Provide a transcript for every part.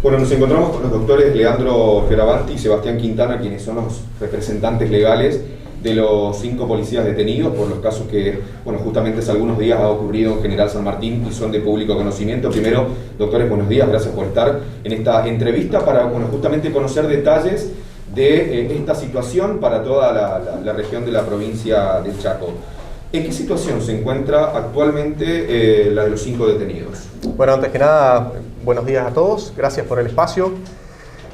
Bueno, nos encontramos con los doctores Leandro Fioravanti y Sebastián Quintana, quienes son los representantes legales de los 5 policías detenidos por los casos que, bueno, justamente hace algunos días ha ocurrido en General San Martín y son de público conocimiento. Primero, doctores, buenos días, gracias por estar en esta entrevista para, bueno, justamente conocer detalles de esta situación para toda la región de la provincia del Chaco. ¿En qué situación se encuentra actualmente la de los 5 detenidos? Bueno, antes que nada, buenos días a todos, gracias por el espacio.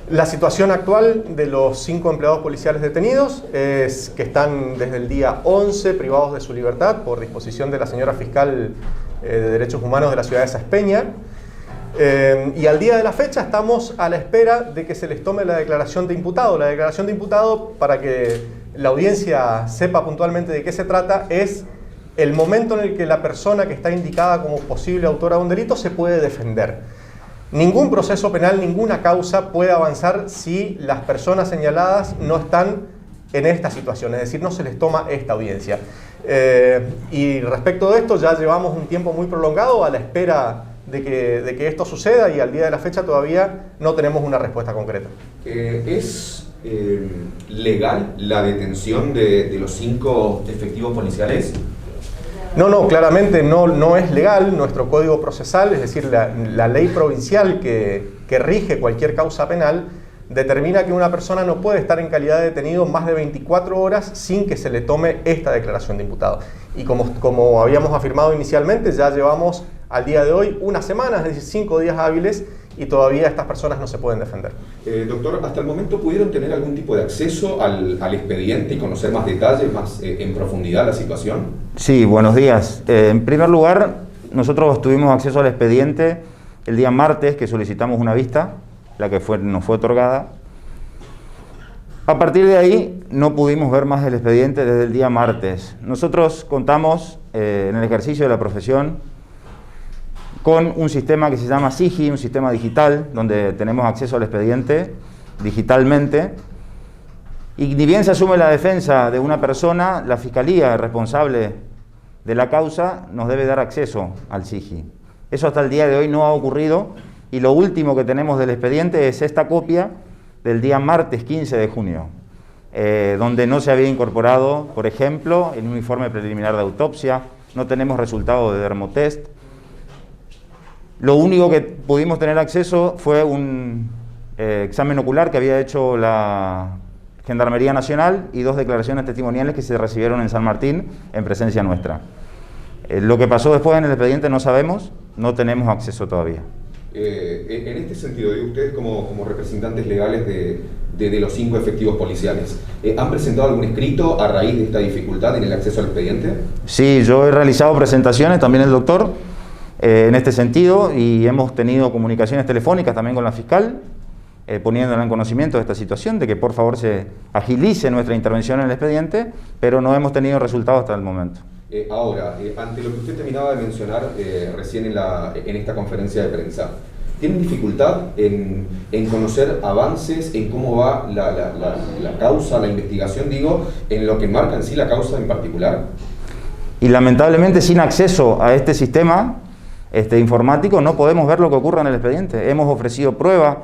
La situación actual de los 5 empleados policiales detenidos es que están desde el día 11 privados de su libertad por disposición de la señora fiscal de Derechos Humanos de la ciudad de Saspeña. Y al día de la fecha estamos a la espera de que se les tome la declaración de imputado. La declaración de imputado, para que la audiencia sepa puntualmente de qué se trata, es el momento en el que la persona que está indicada como posible autora de un delito se puede defender. Ningún proceso penal, ninguna causa puede avanzar si las personas señaladas no están en esta situación, es decir, no se les toma esta audiencia. Y respecto de esto, ya llevamos un tiempo muy prolongado a la espera de que esto suceda y al día de la fecha todavía no tenemos una respuesta concreta. ¿Es legal la detención de los 5 efectivos policiales? No, claramente no es legal. Nuestro código procesal, es decir, la ley provincial que rige cualquier causa penal, determina que una persona no puede estar en calidad de detenido más de 24 horas sin que se le tome esta declaración de imputado. Y como habíamos afirmado inicialmente, ya llevamos al día de hoy una semana, es decir, 5 días hábiles, y todavía estas personas no se pueden defender. Doctor, ¿hasta el momento pudieron tener algún tipo de acceso al expediente y conocer más detalles, más en profundidad la situación? Sí, buenos días. En primer lugar, nosotros tuvimos acceso al expediente el día martes que solicitamos una vista, la que nos fue otorgada. A partir de ahí no pudimos ver más el expediente desde el día martes. Nosotros contamos en el ejercicio de la profesión con un sistema que se llama SIGI, un sistema digital, donde tenemos acceso al expediente digitalmente. Y ni bien se asume la defensa de una persona, la fiscalía responsable de la causa nos debe dar acceso al SIGI. Eso hasta el día de hoy no ha ocurrido y lo último que tenemos del expediente es esta copia del día martes 15 de junio, donde no se había incorporado, por ejemplo, el informe preliminar de autopsia, no tenemos resultado de dermotest. Lo único que pudimos tener acceso fue un examen ocular que había hecho la Gendarmería Nacional y 2 declaraciones testimoniales que se recibieron en San Martín en presencia nuestra. Lo que pasó después en el expediente no sabemos, no tenemos acceso todavía. En este sentido, digo, ustedes como representantes legales de los 5 efectivos policiales, ¿han presentado algún escrito a raíz de esta dificultad en el acceso al expediente? Sí, yo he realizado presentaciones, también el doctor, en este sentido, y hemos tenido comunicaciones telefónicas también con la fiscal, poniéndola en conocimiento de esta situación, de que por favor se agilice nuestra intervención en el expediente, pero no hemos tenido resultados hasta el momento. Ahora, ante lo que usted terminaba de mencionar recién en esta conferencia de prensa, ¿tienen dificultad en conocer avances en cómo va la causa, la investigación, digo, en lo que marca en sí la causa en particular? Y lamentablemente sin acceso a este sistema informático no podemos ver lo que ocurre en el expediente. Hemos ofrecido pruebas,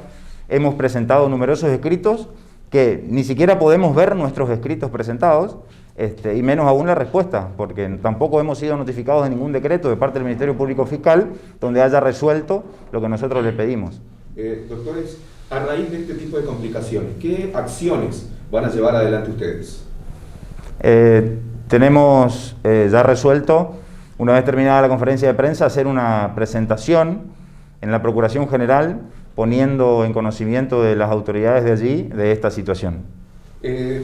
hemos presentado numerosos escritos que ni siquiera podemos ver nuestros escritos presentados, y menos aún la respuesta, porque tampoco hemos sido notificados de ningún decreto de parte del Ministerio Público Fiscal donde haya resuelto lo que nosotros le pedimos. Doctores, a raíz de este tipo de complicaciones, ¿qué acciones van a llevar adelante ustedes? Tenemos ya resuelto, una vez terminada la conferencia de prensa, hacer una presentación en la Procuración General poniendo en conocimiento de las autoridades de allí de esta situación.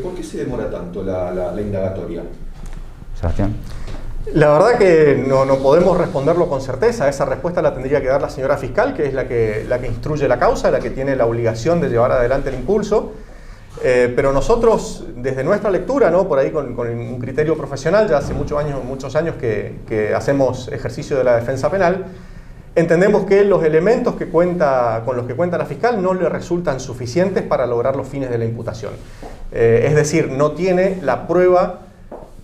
¿Por qué se demora tanto la indagatoria? Sebastián. La verdad que no podemos responderlo con certeza. Esa respuesta la tendría que dar la señora fiscal, que es la que instruye la causa, la que tiene la obligación de llevar adelante el impulso. Pero nosotros, desde nuestra lectura, ¿no?, por ahí con un criterio profesional, ya hace muchos años que hacemos ejercicio de la defensa penal, entendemos que los elementos con los que cuenta la fiscal no le resultan suficientes para lograr los fines de la imputación. Es decir, no tiene la prueba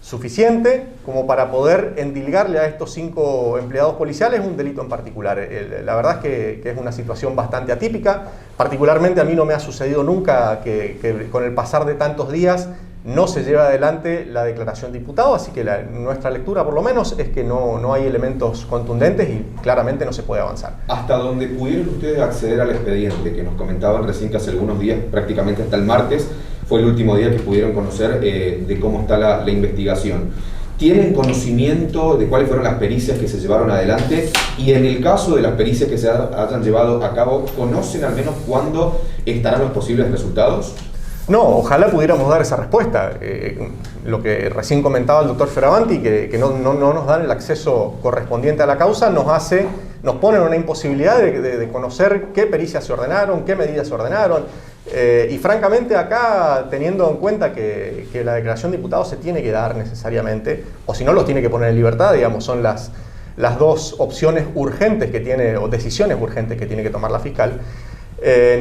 suficiente como para poder endilgarle a estos 5 empleados policiales un delito en particular. La verdad es que es una situación bastante atípica. Particularmente a mí no me ha sucedido nunca que con el pasar de tantos días no se lleva adelante la declaración de imputado, así que nuestra lectura por lo menos es que no hay elementos contundentes y claramente no se puede avanzar. ¿Hasta dónde pudieron ustedes acceder al expediente? Que nos comentaban recién que hace algunos días, prácticamente hasta el martes, fue el último día que pudieron conocer de cómo está la investigación. ¿Tienen conocimiento de cuáles fueron las pericias que se llevaron adelante? Y en el caso de las pericias que se hayan llevado a cabo, ¿conocen al menos cuándo estarán los posibles resultados? No, ojalá pudiéramos dar esa respuesta. Lo que recién comentaba el doctor Fioravanti, que no nos dan el acceso correspondiente a la causa, nos pone en una imposibilidad de conocer qué pericias se ordenaron, qué medidas se ordenaron. Y francamente acá, teniendo en cuenta que la declaración de imputado se tiene que dar necesariamente, o si no los tiene que poner en libertad, digamos, son las 2 opciones urgentes que tiene, o decisiones urgentes que tiene que tomar la fiscal.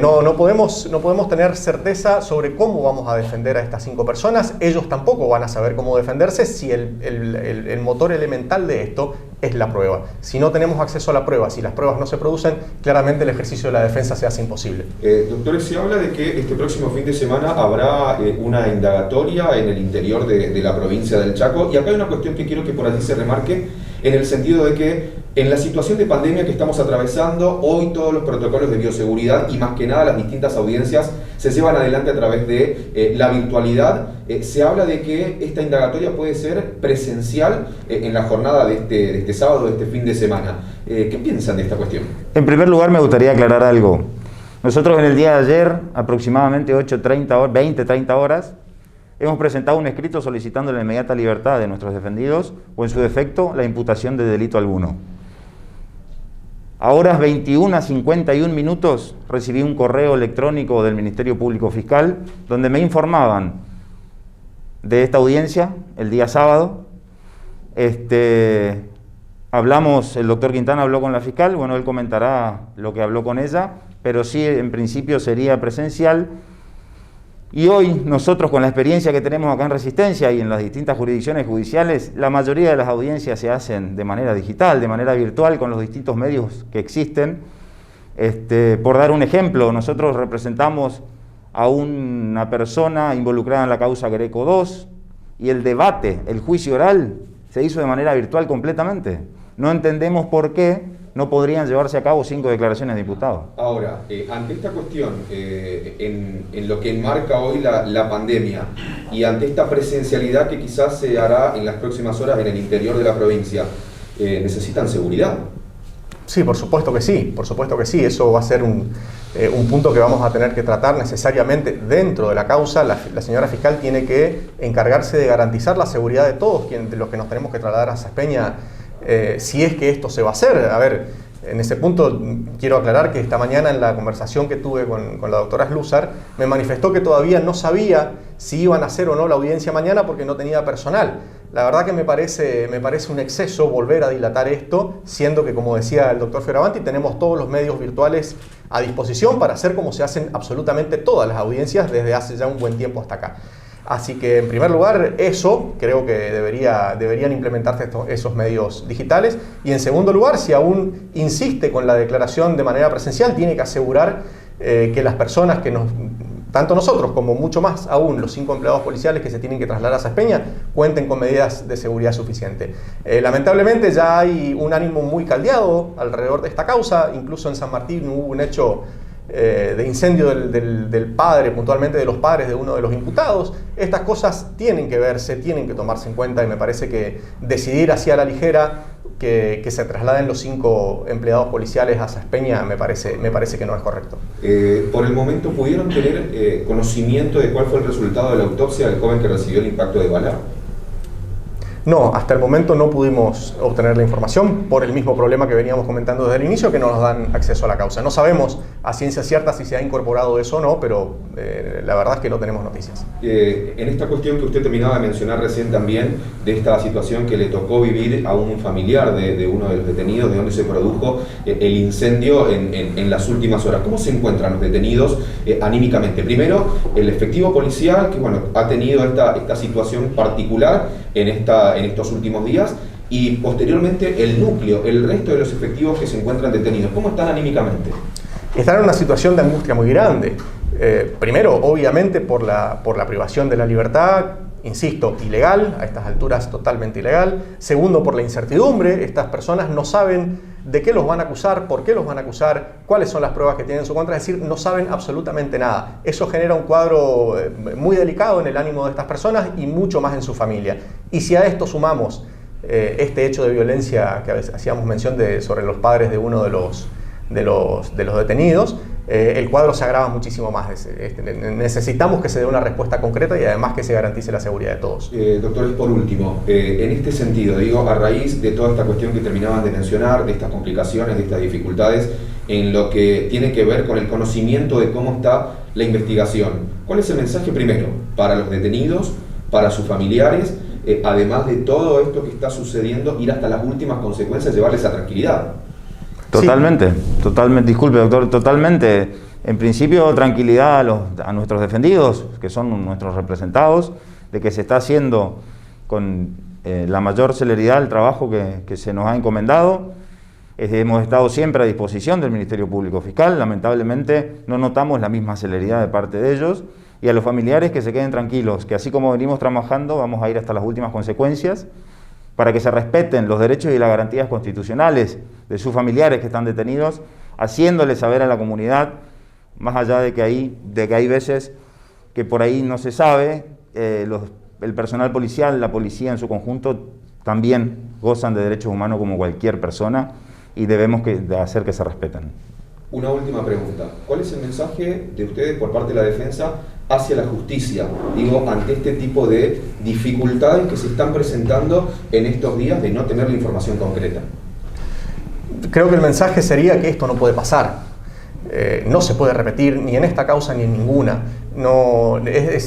No podemos tener certeza sobre cómo vamos a defender a estas 5 personas. Ellos tampoco van a saber cómo defenderse si el motor elemental de esto es la prueba. Si no tenemos acceso a la prueba, si las pruebas no se producen, claramente el ejercicio de la defensa se hace imposible. Doctores, se habla de que este próximo fin de semana habrá una indagatoria en el interior de la provincia del Chaco, y acá hay una cuestión que quiero que por allí se remarque, en el sentido de que en la situación de pandemia que estamos atravesando, hoy todos los protocolos de bioseguridad y más que nada las distintas audiencias se llevan adelante a través de la virtualidad. Se habla de que esta indagatoria puede ser presencial en la jornada de este sábado, de este fin de semana. ¿Qué piensan de esta cuestión? En primer lugar, me gustaría aclarar algo. Nosotros en el día de ayer, aproximadamente 20-30 horas, hemos presentado un escrito solicitando la inmediata libertad de nuestros defendidos o, en su defecto, la imputación de delito alguno. A horas 21:51 recibí un correo electrónico del Ministerio Público Fiscal donde me informaban de esta audiencia el día sábado. El doctor Quintana habló con la fiscal, bueno, él comentará lo que habló con ella, pero sí, en principio sería presencial. Y hoy nosotros, con la experiencia que tenemos acá en Resistencia y en las distintas jurisdicciones judiciales, la mayoría de las audiencias se hacen de manera digital, de manera virtual, con los distintos medios que existen. Por dar un ejemplo, nosotros representamos a una persona involucrada en la causa Greco 2 y el debate, el juicio oral, se hizo de manera virtual completamente. No entendemos por qué no podrían llevarse a cabo 5 declaraciones de imputados. Ahora, ante esta cuestión, en lo que enmarca hoy la pandemia y ante esta presencialidad que quizás se hará en las próximas horas en el interior de la provincia, ¿necesitan seguridad? Sí, por supuesto que sí, Eso va a ser un punto que vamos a tener que tratar necesariamente dentro de la causa. La señora fiscal tiene que encargarse de garantizar la seguridad de todos los que nos tenemos que trasladar a Saspeña, si es que esto se va a hacer. A ver, en ese punto quiero aclarar que esta mañana, en la conversación que tuve con la doctora Sluzar, me manifestó que todavía no sabía si iban a hacer o no la audiencia mañana porque no tenía personal. La verdad que me parece un exceso volver a dilatar esto, siendo que, como decía el doctor Fioravanti, tenemos todos los medios virtuales a disposición para hacer como se hacen absolutamente todas las audiencias desde hace ya un buen tiempo hasta acá. Así que, en primer lugar, eso creo que deberían implementarse esos medios digitales. Y en segundo lugar, si aún insiste con la declaración de manera presencial, tiene que asegurar que las personas tanto nosotros como mucho más aún los 5 empleados policiales que se tienen que trasladar a Saspeña, cuenten con medidas de seguridad suficientes. Lamentablemente ya hay un ánimo muy caldeado alrededor de esta causa. Incluso en San Martín hubo un hecho de incendio del padre, puntualmente de los padres de uno de los imputados. Estas cosas tienen que verse, tienen que tomarse en cuenta, y me parece que decidir así a la ligera que se trasladen los 5 empleados policiales a Saspeña me parece que no es correcto. Por el momento, ¿pudieron tener conocimiento de cuál fue el resultado de la autopsia del joven que recibió el impacto de bala? No, hasta el momento no pudimos obtener la información por el mismo problema que veníamos comentando desde el inicio, que no nos dan acceso a la causa. No sabemos a ciencia cierta si se ha incorporado eso o no, pero la verdad es que no tenemos noticias. En esta cuestión que usted terminaba de mencionar recién también, de esta situación que le tocó vivir a un familiar de uno de los detenidos, de donde se produjo el incendio en las últimas horas. ¿Cómo se encuentran los detenidos anímicamente? Primero, el efectivo policial, que bueno, ha tenido esta situación particular en estos últimos días, y posteriormente el núcleo, el resto de los efectivos que se encuentran detenidos. ¿Cómo están anímicamente? Están en una situación de angustia muy grande. Primero, obviamente, por la privación de la libertad, insisto, ilegal, a estas alturas totalmente ilegal. Segundo, por la incertidumbre. Estas personas no saben de qué los van a acusar, por qué los van a acusar, cuáles son las pruebas que tienen en su contra, es decir, no saben absolutamente nada. Eso genera un cuadro muy delicado en el ánimo de estas personas y mucho más en su familia. Y si a esto sumamos este hecho de violencia que a veces hacíamos mención sobre los padres de uno de los detenidos, el cuadro se agrava muchísimo más. Necesitamos que se dé una respuesta concreta y además que se garantice la seguridad de todos. Doctores, por último, en este sentido, digo, a raíz de toda esta cuestión que terminaban de mencionar, de estas complicaciones, de estas dificultades, en lo que tiene que ver con el conocimiento de cómo está la investigación, ¿cuál es el mensaje primero para los detenidos, para sus familiares, además de todo esto que está sucediendo, ir hasta las últimas consecuencias, llevarles a tranquilidad? Totalmente, totalmente, disculpe doctor, totalmente. En principio, tranquilidad a nuestros defendidos, que son nuestros representados, de que se está haciendo con la mayor celeridad el trabajo que se nos ha encomendado. Hemos estado siempre a disposición del Ministerio Público Fiscal, lamentablemente no notamos la misma celeridad de parte de ellos, y a los familiares que se queden tranquilos, que así como venimos trabajando, vamos a ir hasta las últimas consecuencias, para que se respeten los derechos y las garantías constitucionales de sus familiares que están detenidos, haciéndoles saber a la comunidad, más allá de que hay veces que por ahí no se sabe, el personal policial, la policía en su conjunto, también gozan de derechos humanos como cualquier persona y debemos hacer que se respeten. Una última pregunta. ¿Cuál es el mensaje de ustedes por parte de la defensa hacia la justicia? Digo, ante este tipo de dificultades que se están presentando en estos días de no tener la información concreta. Creo que el mensaje sería que esto no puede pasar. No se puede repetir ni en esta causa ni en ninguna.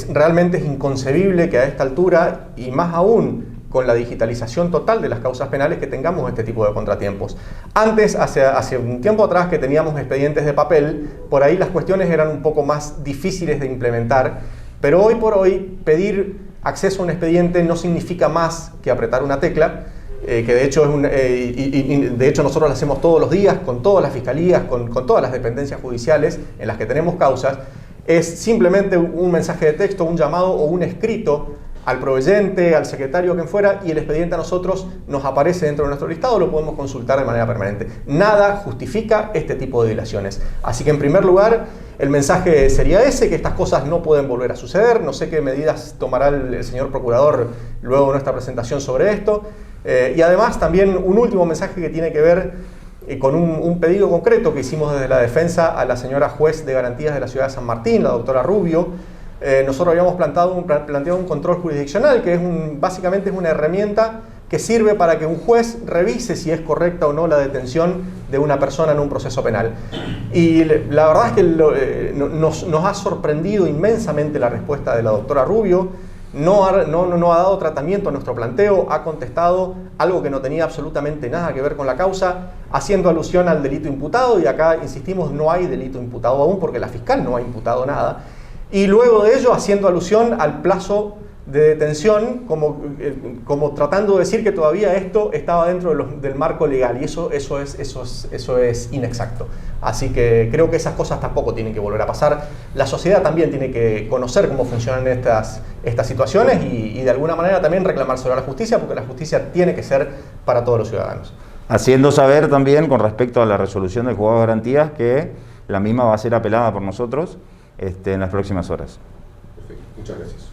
Realmente es inconcebible que a esta altura, y más aún con la digitalización total de las causas penales, que tengamos este tipo de contratiempos. Antes, hace un tiempo atrás, que teníamos expedientes de papel, por ahí las cuestiones eran un poco más difíciles de implementar, pero hoy por hoy pedir acceso a un expediente no significa más que apretar una tecla, que de hecho, de hecho nosotros lo hacemos todos los días con todas las fiscalías, con todas las dependencias judiciales en las que tenemos causas. Es simplemente un mensaje de texto, un llamado o un escrito al proveyente, al secretario, quien fuera, y el expediente a nosotros nos aparece dentro de nuestro listado, lo podemos consultar de manera permanente. Nada justifica este tipo de dilaciones. Así que en primer lugar, el mensaje sería ese, que estas cosas no pueden volver a suceder. No sé qué medidas tomará el señor procurador luego de nuestra presentación sobre esto. Y además también un último mensaje que tiene que ver con un pedido concreto que hicimos desde la defensa a la señora juez de garantías de la ciudad de San Martín, la doctora Rubio. Nosotros habíamos planteado un control jurisdiccional, que básicamente es una herramienta que sirve para que un juez revise si es correcta o no la detención de una persona en un proceso penal. Y la verdad es que nos ha sorprendido inmensamente la respuesta de la doctora Rubio. No ha dado tratamiento a nuestro planteo, ha contestado algo que no tenía absolutamente nada que ver con la causa, haciendo alusión al delito imputado, y acá insistimos, no hay delito imputado aún porque la fiscal no ha imputado nada. Y luego de ello haciendo alusión al plazo de detención, como tratando de decir que todavía esto estaba dentro del marco legal, y eso es inexacto. Así que creo que esas cosas tampoco tienen que volver a pasar. La sociedad también tiene que conocer cómo funcionan estas situaciones y de alguna manera también reclamárselo a la justicia, porque la justicia tiene que ser para todos los ciudadanos. Haciendo saber también con respecto a la resolución del juzgado de garantías que la misma va a ser apelada por nosotros en las próximas horas. Perfecto, muchas gracias.